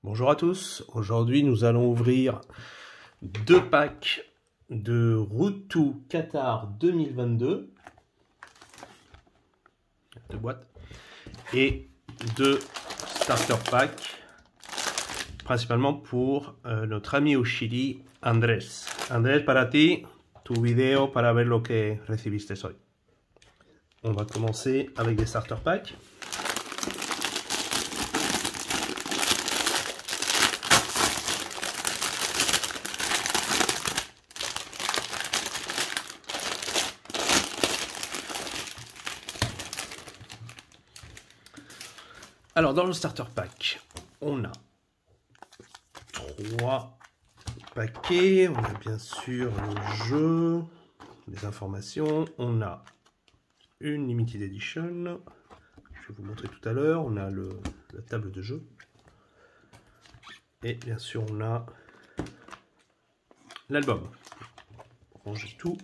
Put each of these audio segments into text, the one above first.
Bonjour à tous, aujourd'hui nous allons ouvrir deux packs de Road to Qatar 2022, deux boîtes, et deux starter packs, principalement pour notre ami au Chili, Andrés. Andrés, para ti, tu vidéo para ver lo que recibiste hoy. On va commencer avec des starter packs. Alors, dans le starter pack, on a 3 paquets. On a bien sûr le jeu, les informations. On a une Limited Edition. Je vais vous montrer tout à l'heure. On a la table de jeu. Et bien sûr, on a l'album. Ranger tout.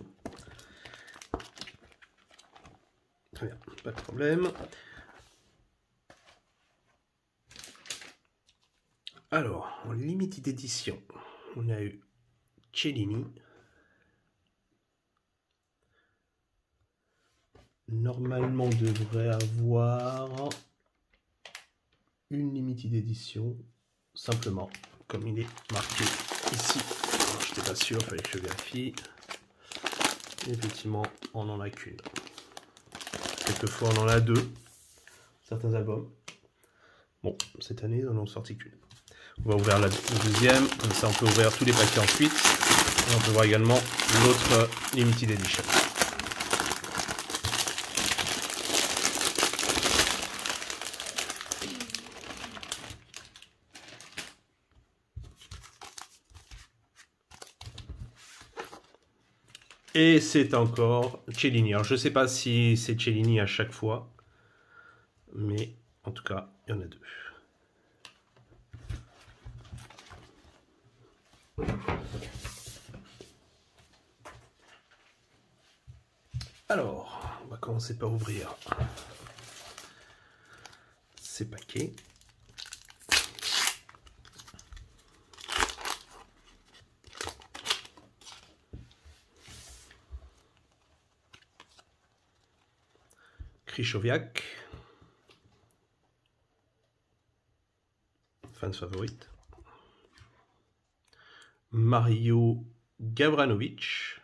Très bien, pas de problème. Alors, en Limited Edition, on a eu Chiellini. Normalement, on devrait avoir une Limited Edition, simplement, comme il est marqué ici. Je n'étais pas sûr, il fallait que je vérifie. Effectivement, on n'en a qu'une. Quelquefois, on en a deux, certains albums. Bon, cette année, ils n'en ont sorti qu'une. On va ouvrir la deuxième, comme ça on peut ouvrir tous les paquets ensuite. Et on peut voir également l'autre Limited Edition. Et c'est encore Chiellini. Alors je ne sais pas si c'est Chiellini à chaque fois, mais en tout cas, il y en a deux. Alors, on va commencer par ouvrir ces paquets. Krychowiak, fans favorite. Mario Gavranovic,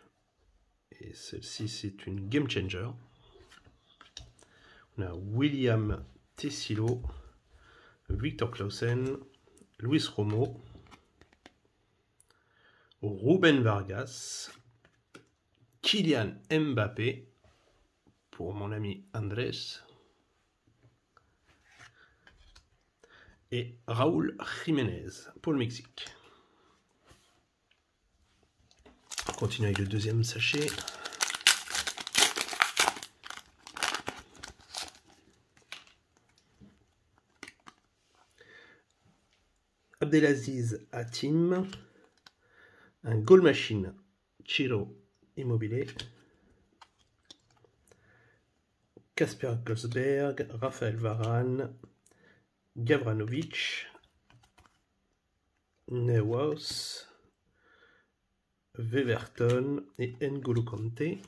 et celle-ci c'est une game changer. On a William Tessilo, Victor Clausen, Luis Romo, Ruben Vargas, Kylian Mbappé pour mon ami Andrés et Raúl Jiménez pour le Mexique. On continue avec le deuxième sachet. Abdelaziz Hatim, un goal machine Ciro Immobile, Kasper Goldsberg, Raphaël Varane, Gavranovic, Neuhaus, Weverton et N'Golo Kanté.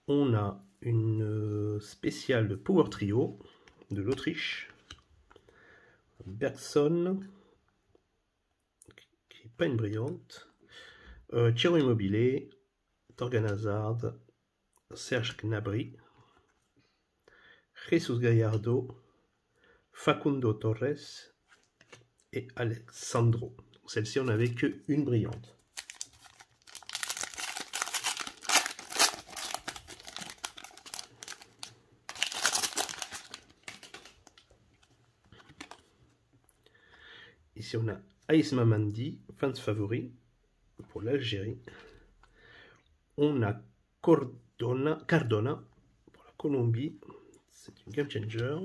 On a une spéciale de Power Trio de l'Autriche. Bergson, qui n'est pas une brillante. Ciro Immobile, Torgan Hazard, Serge Gnabry, Jesus Gallardo, Facundo Torres et Alexandro. Celle-ci, on n'avait qu'une brillante. Ici, on a Aïsma Mandi, fans favori pour l'Algérie. On a Cardona pour la Colombie. C'est une game changer.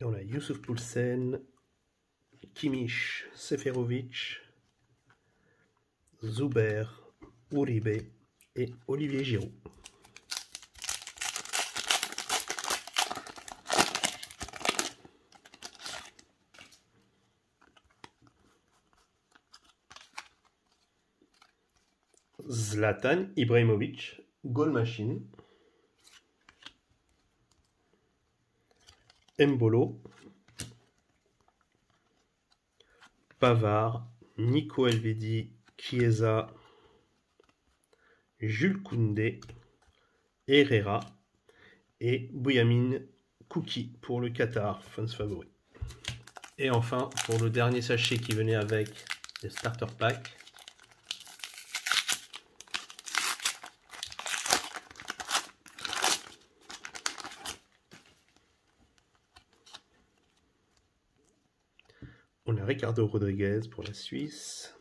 Et on a Youssouf Poulsen, Kimmich, Seferovic, Zuber, Uribe et Olivier Giroud. Zlatan Ibrahimovic, Goal Machine. Embolo, Pavard, Nico Elvedi, Chiesa, Jules Koundé, Herrera et Bouyamin Kouki pour le Qatar, fans favori. Et enfin, pour le dernier sachet qui venait avec les starter packs, on a Ricardo Rodriguez pour la Suisse.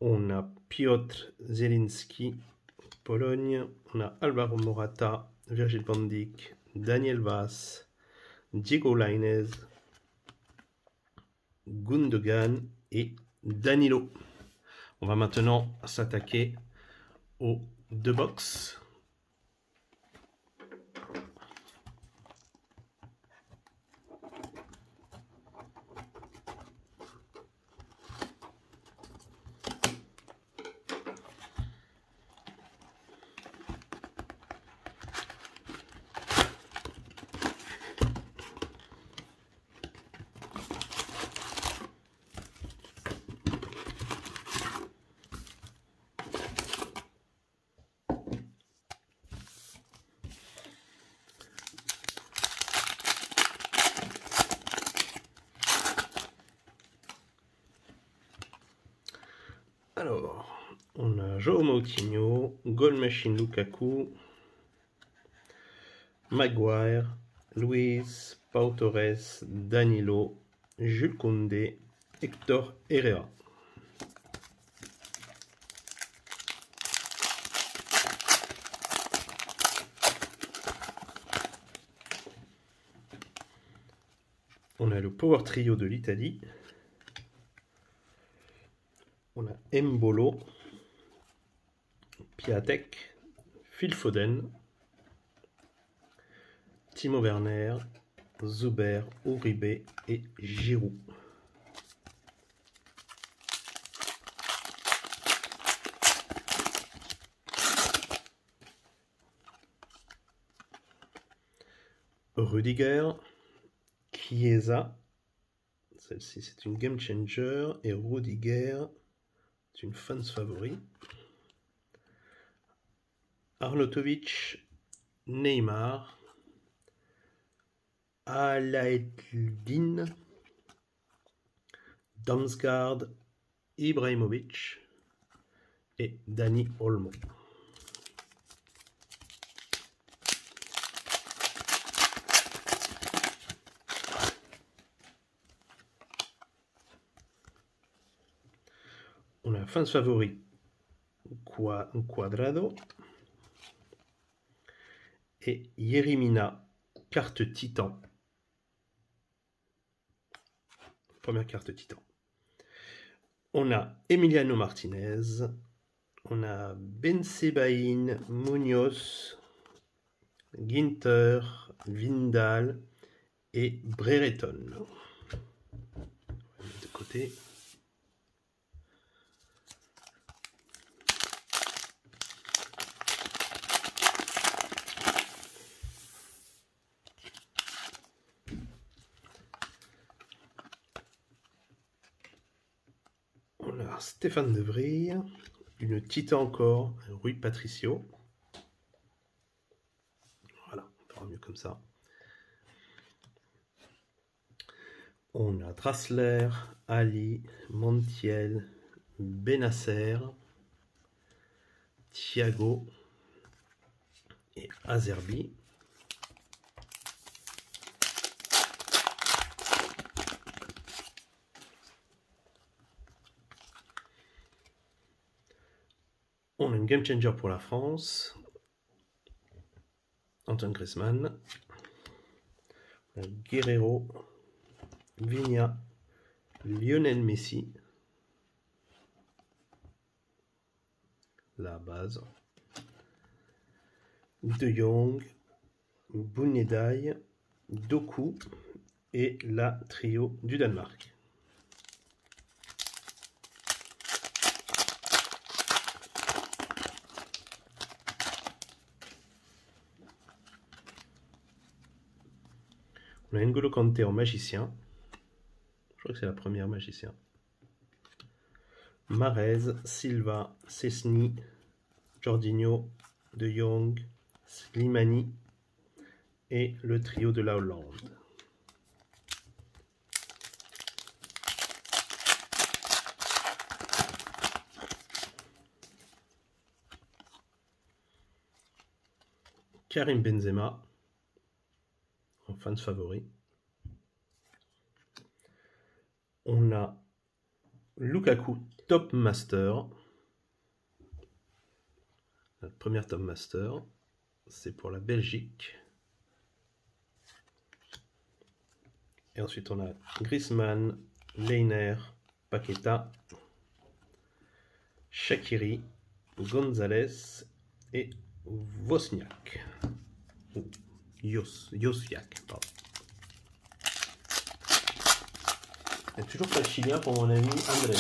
On a Piotr Zielinski, Pologne. On a Alvaro Morata, Virgil van Dijk, Daniel Vaz, Diego Lainez, Gundogan et Danilo. On va maintenant s'attaquer aux deux box. Alors, on a João Moutinho, Goal Machine Lukaku, Maguire, Luiz, Pau Torres, Danilo, Jules Koundé, Hector Herrera. On a le Power Trio de l'Italie. On a Embolo, Piatek, Phil Foden, Timo Werner, Zuber, Uribe et Giroud. Rudiger, Chiesa, celle-ci c'est une game changer, et Rudiger, c'est une fans favori. Arnautovic, Neymar, Alaeddin, Damsgaard, Ibrahimovic et Dani Olmo. On a fans favori Quadrado et Yerimina, carte Titan. Première carte Titan. On a Emiliano Martinez, on a Bensebaïn, Munoz, Ginter, Vindal et Brereton. On va mettre de côté. Stéphane De Vrij, une Titan encore, Rui Patricio. Voilà, on verra mieux comme ça. On a Draxler, Ali, Montiel, Benasser, Thiago et Azerbi. On a une game changer pour la France. Antoine Griezmann. Guerrero. Viña. Lionel Messi. la base. De Jong, Bounedai, Doku et la trio du Danemark. On a N'Golo Kanté en magicien. Je crois que c'est la première magicien. Mahrez, Silva, Szczęsny, Jorginho, De Jong, Slimani et le trio de la Hollande. Karim Benzema en fans favori. On a Lukaku Top Master. Notre première Top Master, c'est pour la Belgique. Et ensuite on a Griezmann, Leiner, Paqueta, Shaqiri, Gonzalez et Wozniak. Josviak, pardon. Il n'y a toujours pas de chilien pour mon ami Andrés.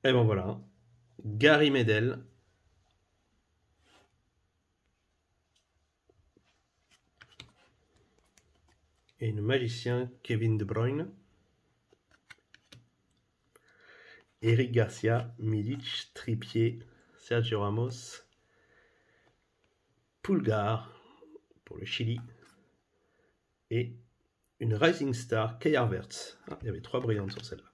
Et bon voilà. Gary Medel. Et une magicien Kevin De Bruyne. Eric Garcia, Milic, Trippier, Sergio Ramos, Pulgar pour le Chili et une Rising Star Kai Havertz. Ah, il y avait 3 brillantes sur celle-là.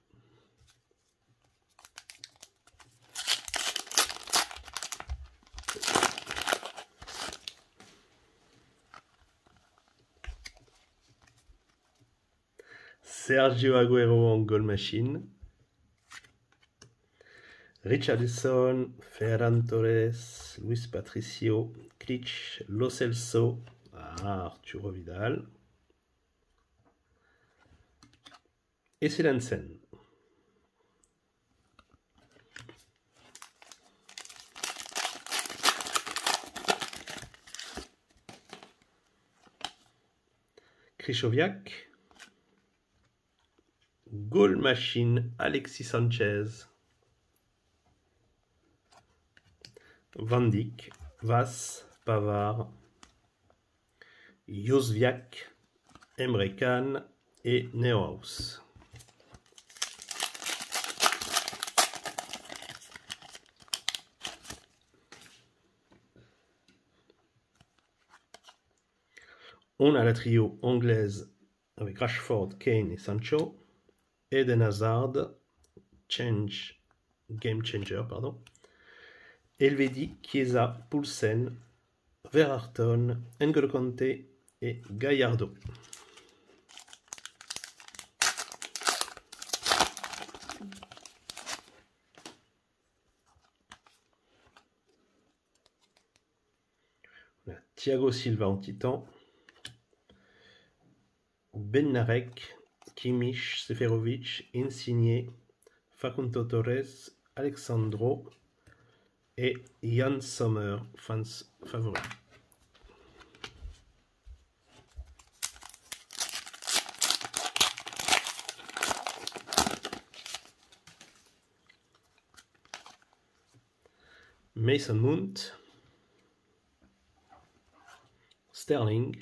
Sergio Aguero en goal machine. Richarlison, Ferran Torres, Luis Patricio, Klitsch, Lo Celso, Arturo Vidal et Selansen. Krychowiak, Goal Machine, Alexis Sanchez, Van Dijk, Vass, Pavard, Josviak, Emre Can et Neuhaus. On a la trio anglaise avec Rashford, Kane et Sancho, Eden Hazard, Game Changer, pardon, Elvedi, Chiesa, Poulsen, Verharton, N'Golo Kanté et Gallardo. On a Thiago Silva en titan, Bednarek, Kimmich, Seferovic, Insigne, Facundo Torres, Alexandro et Jan Sommer, fans favoris. Mason Mount, Sterling,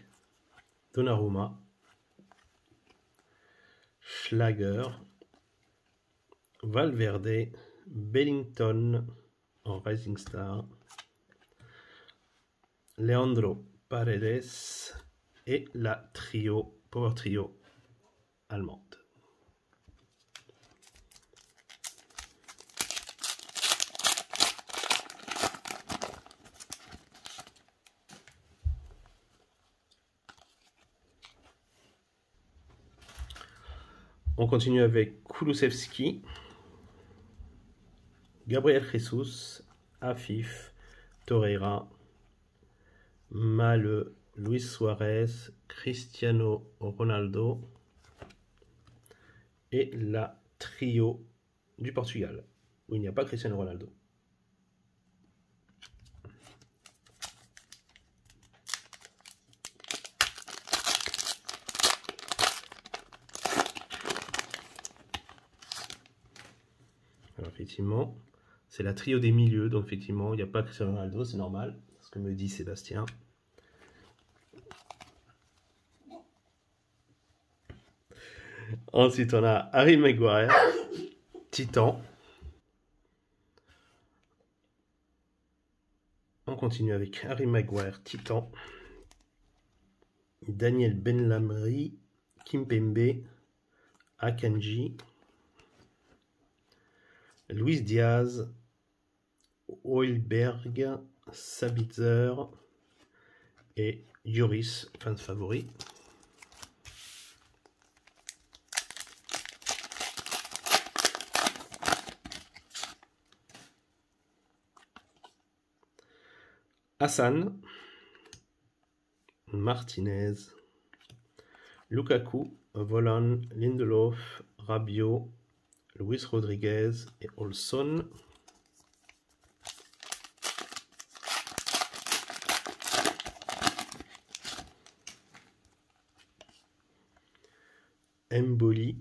Donnarumma, Schlager, Valverde, Bellington en Rising Star, Leandro Paredes et la Power Trio allemande. On continue avec Kulusevski, Gabriel Jesus, Afif, Torreira, Male, Luis Suarez, Cristiano Ronaldo et la trio du Portugal, où il n'y a pas Cristiano Ronaldo. Alors effectivement, c'est la trio des milieux, donc effectivement, il n'y a pas Cristiano Ronaldo, c'est normal, ce que me dit Sébastien. Ensuite, on a Harry Maguire, Titan. On continue avec Harry Maguire, Titan. Daniel Benlamri, Kimpembe, Akanji. Luis Diaz, Oilberg, Sabitzer et Lloris, fans favoris. Hassan, Martinez, Lukaku, Volan, Lindelof, Rabiot, Luis Rodriguez et Olson. Mboli,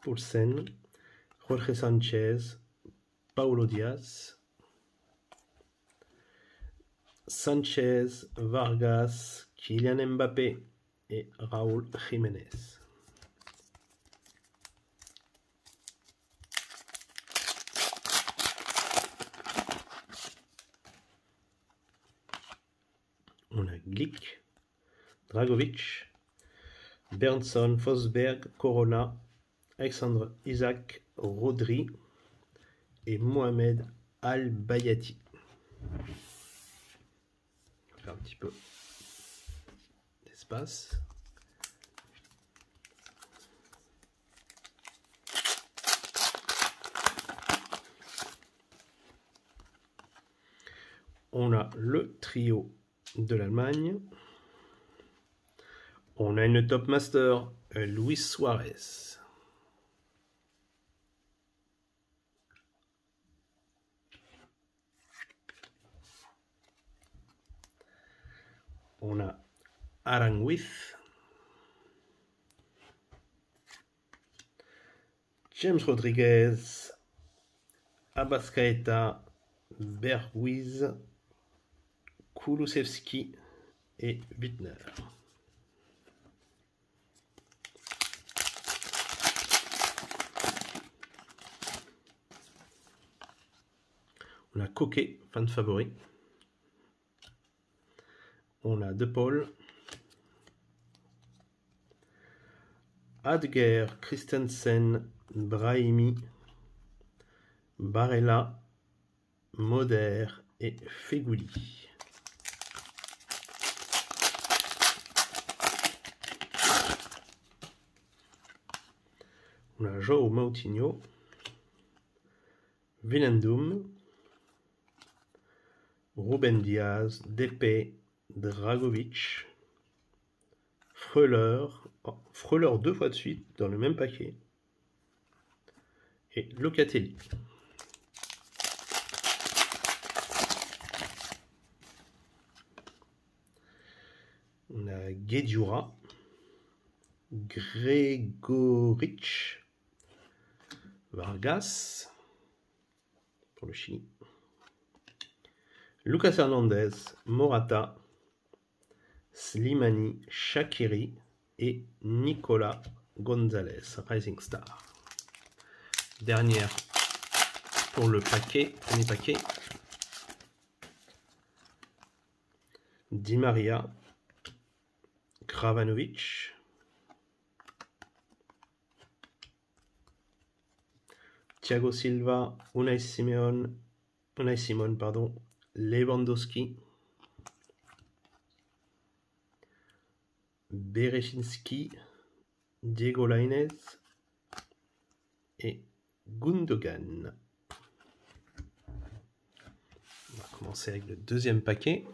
Poulsen, Jorge Sanchez, Paulo Diaz, Sanchez, Vargas, Kylian Mbappé et Raúl Jiménez. On a Glick, Dragovic, Bernson, Fosberg, Corona, Alexandre Isaac, Rodri et Mohamed Al-Bayati. On va faire un petit peu d'espace. On a le trio de l'Allemagne. On a une Top Master, Luis Suarez. On a Aranguiz, James Rodriguez, Abascaeta, Berghuis, Kulusevski et Wittner. On a Coquet, fan favori. On a De Paul, Adger, Christensen, Brahimi, Barella, Moder et Fegouli. On a João Moutinho, Wijnaldum, Ruben Diaz, Depay, Dragovic, Freuler, Freuler 2 fois de suite dans le même paquet, et Locatelli. On a Guedjura, Gregoric, Vargas pour le Chili, Lucas Hernandez, Morata, Slimani, Shaqiri et Nicolas Gonzalez, Rising Star. Dernière pour le paquet, premier paquet. Di Maria, Kravanovic, Thiago Silva, Unai Simon, pardon, Lewandowski, Berezinski, Diego Lainez et Gundogan. On va commencer avec le deuxième paquet.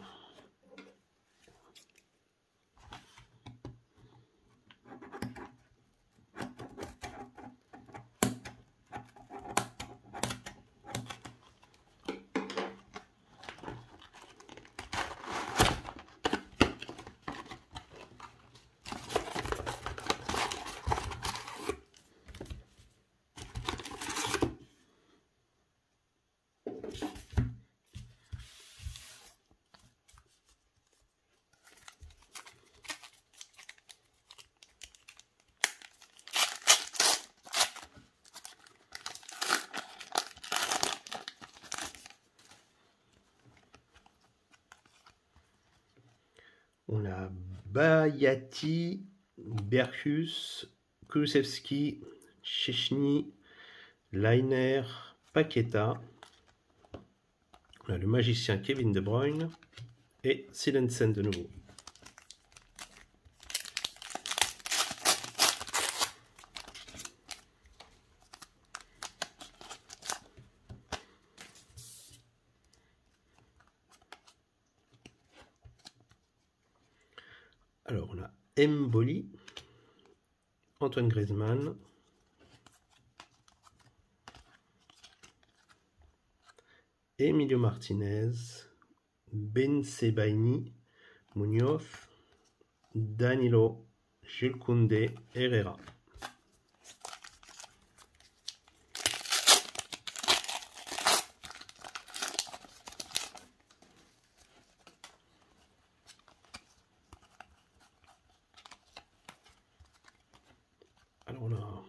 On a Bayati, Berkus, Kulusevski, Szczęsny, Lainer, Paqueta. On a le magicien Kevin De Bruyne et Silensen de nouveau. Alors on a Mboli, Antoine Griezmann, Emilio Martinez, Bensebaini, Munoz, Danilo, Jules Koundé, Herrera. Alors on a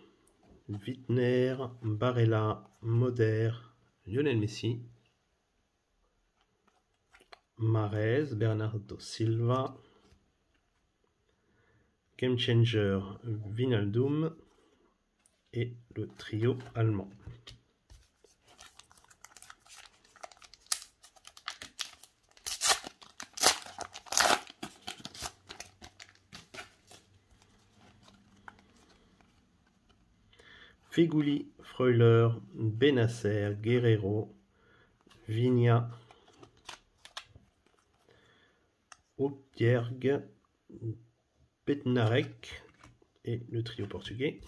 Wittner, Barella, Moder, Lionel Messi, Mahrez, Bernardo Silva, Game Changer, Wijnaldum et le trio allemand. Feghouli, Freuler, Benasser, Guerrero, Vigna, Oudjerg, Bednarek et le trio portugais.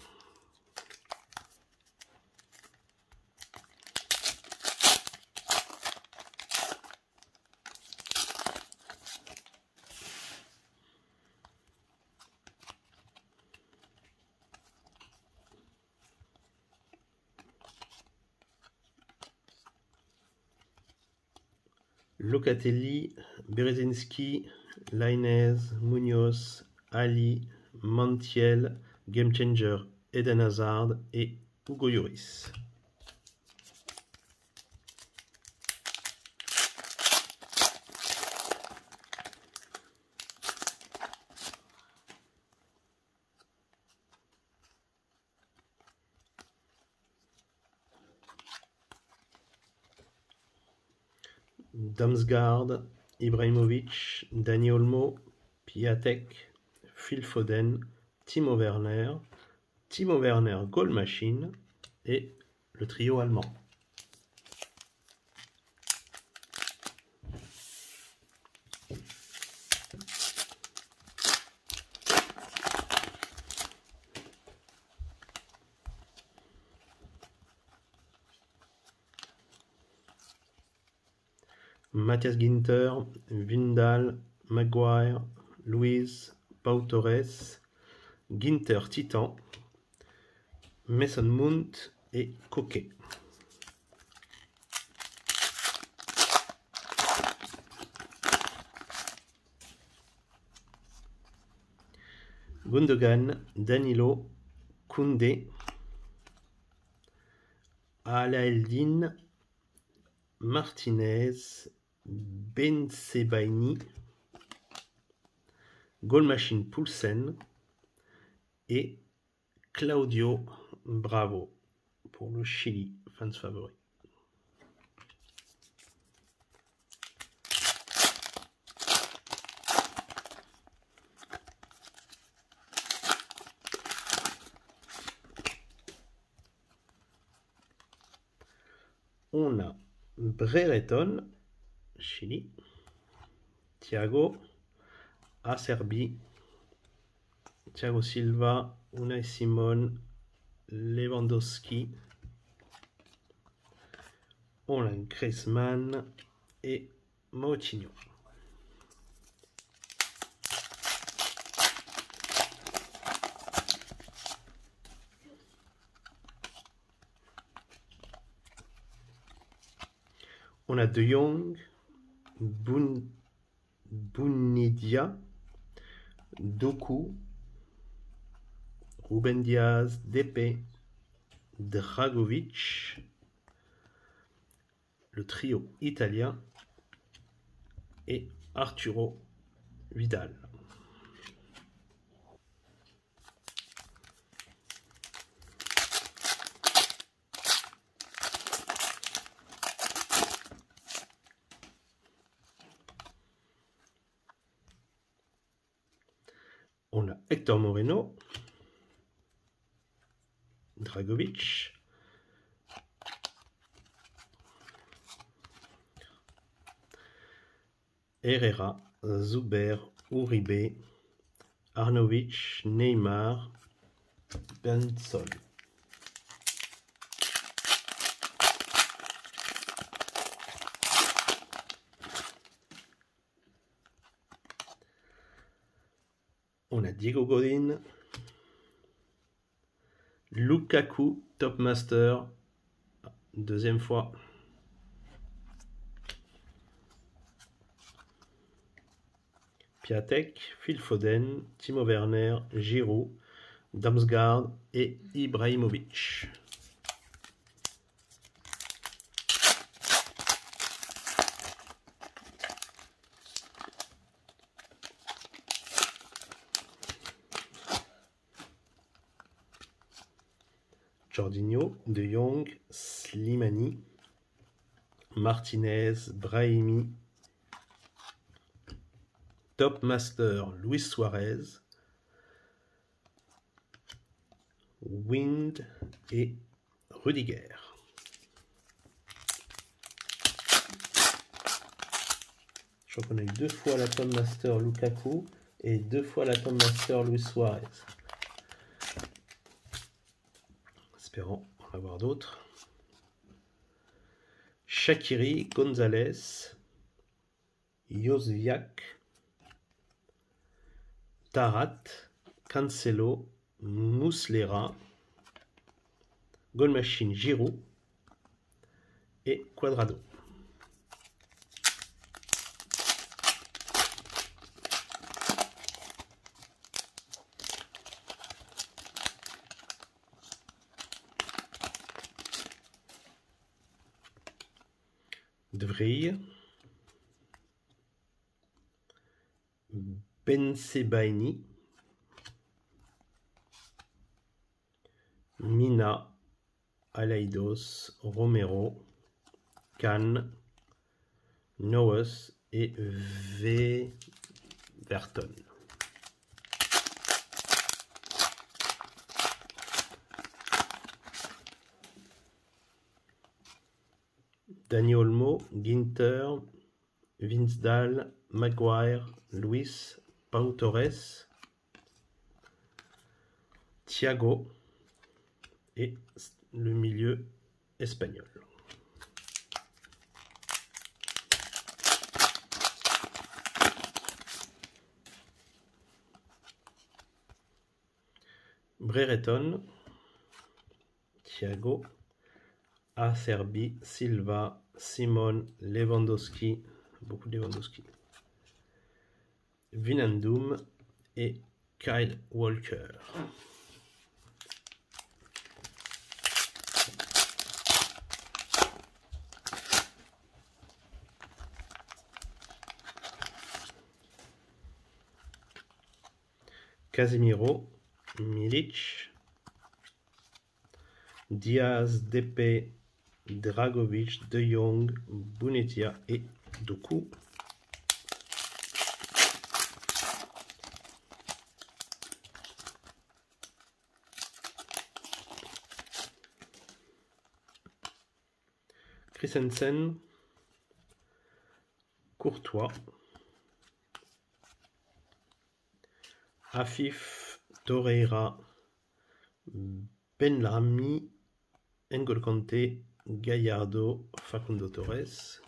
Locatelli, Berezinski, Lainez, Munoz, Ali, Montiel, Game Changer, Eden Hazard et Hugo Lloris. Damsgaard, Ibrahimovic, Dani Olmo, Piatek, Phil Foden, Timo Werner, Goal Machine et le trio allemand. Matthias Ginter, Vindal, Maguire, Luiz, Pau Torres, Ginter Titan, Mason Mount et Coquet. Gundogan, Danilo, Koundé, Alaeldin, Martinez, Bensebaini, Goal Machine Poulsen et Claudio Bravo pour le Chili, fans favoris. On a Brereton, Chili, Thiago, Acerbi, Thiago Silva, Unai Simon, Lewandowski, on a Griezmann et Moutinho. On a De Jong, Bounidia, Doku, Ruben Diaz, Depay, Dragovic, le trio italien et Arturo Vidal. On a Héctor Moreno, Dragovic, Herrera, Zuber, Uribe, Arnautovic, Neymar, Benzol. On a Diego Godin, Lukaku, Top Master, deuxième fois. Piatek, Phil Foden, Timo Werner, Giroud, Damsgaard et Ibrahimovic. Jorginho, De Jong, Slimani, Martinez, Brahimi, Top Master, Luis Suarez, Wind et Rudiger. Je crois qu'on a eu 2 fois la Top Master Lukaku et 2 fois la Top Master Luis Suarez. Espérons en avoir d'autres. Shaqiri, Gonzalez, Jozwiak, Tarat, Cancelo, Muslera, Goal Machine Giroud et Cuadrado. De Vrij, Bensebaini, Mina, Alaidos, Romero, Kahn, Noes et Verton. Dani Olmo, Ginter, Vinsdal, Maguire, Luis, Pau Torres, Thiago et le milieu espagnol. Brereton, Thiago, Acerbi, Silva, Simon, Lewandowski, beaucoup de Lewandowski, Wijnaldum et Kyle Walker. Casemiro, Milic, Diaz, Depay, Dragovic, De Jong, Bunetia et Doku. Christensen, Courtois, Afif, Torreira, Benrahma, N'Golo Kanté, Gallardo, Facundo Torres.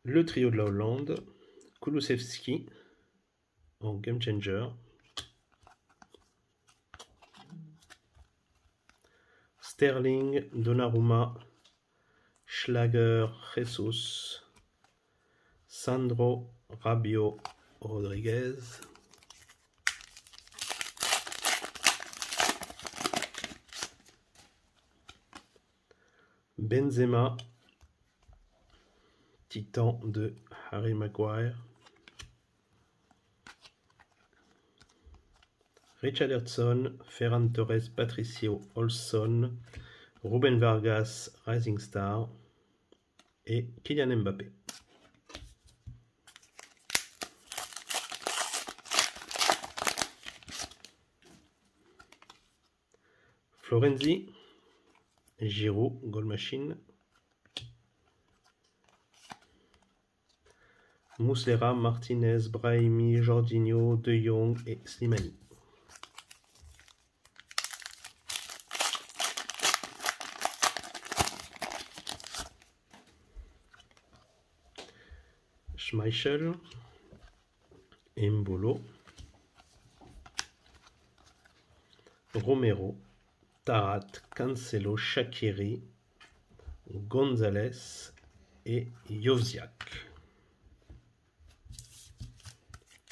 Le trio de la Hollande, Kulusevski en Game Changer, Sterling, Donnarumma, Schlager, Jesus, Sandro, Rabiot, Rodriguez, Benzema, Titan de Harry Maguire, Richarlison, Ferran Torres, Patricio, Olson, Ruben Vargas, Rising Star, et Kylian Mbappé. Florenzi, Giroud, goal machine. Muslera, Martinez, Brahimi, Jorginho, De Jong et Slimani. Schmeichel, Embolo, Romero, Tarat, Cancelo, Shaqiri, Gonzalez et Josiak.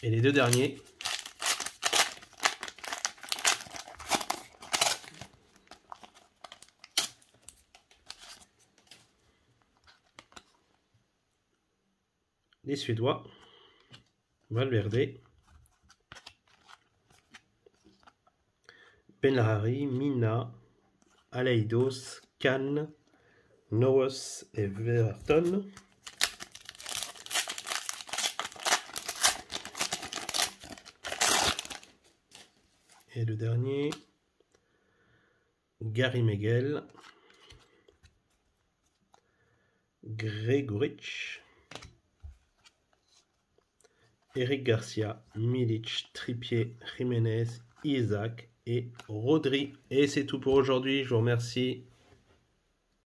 Et les deux derniers, les Suédois, Valverde, Benrahri, Mina, Aleidos, Kahn, Noos et Verton. Et le dernier, Gary Megill, Gregoric, Eric Garcia, Milic, Trippier, Jiménez, Isaac et Rodri. Et c'est tout pour aujourd'hui. Je vous remercie.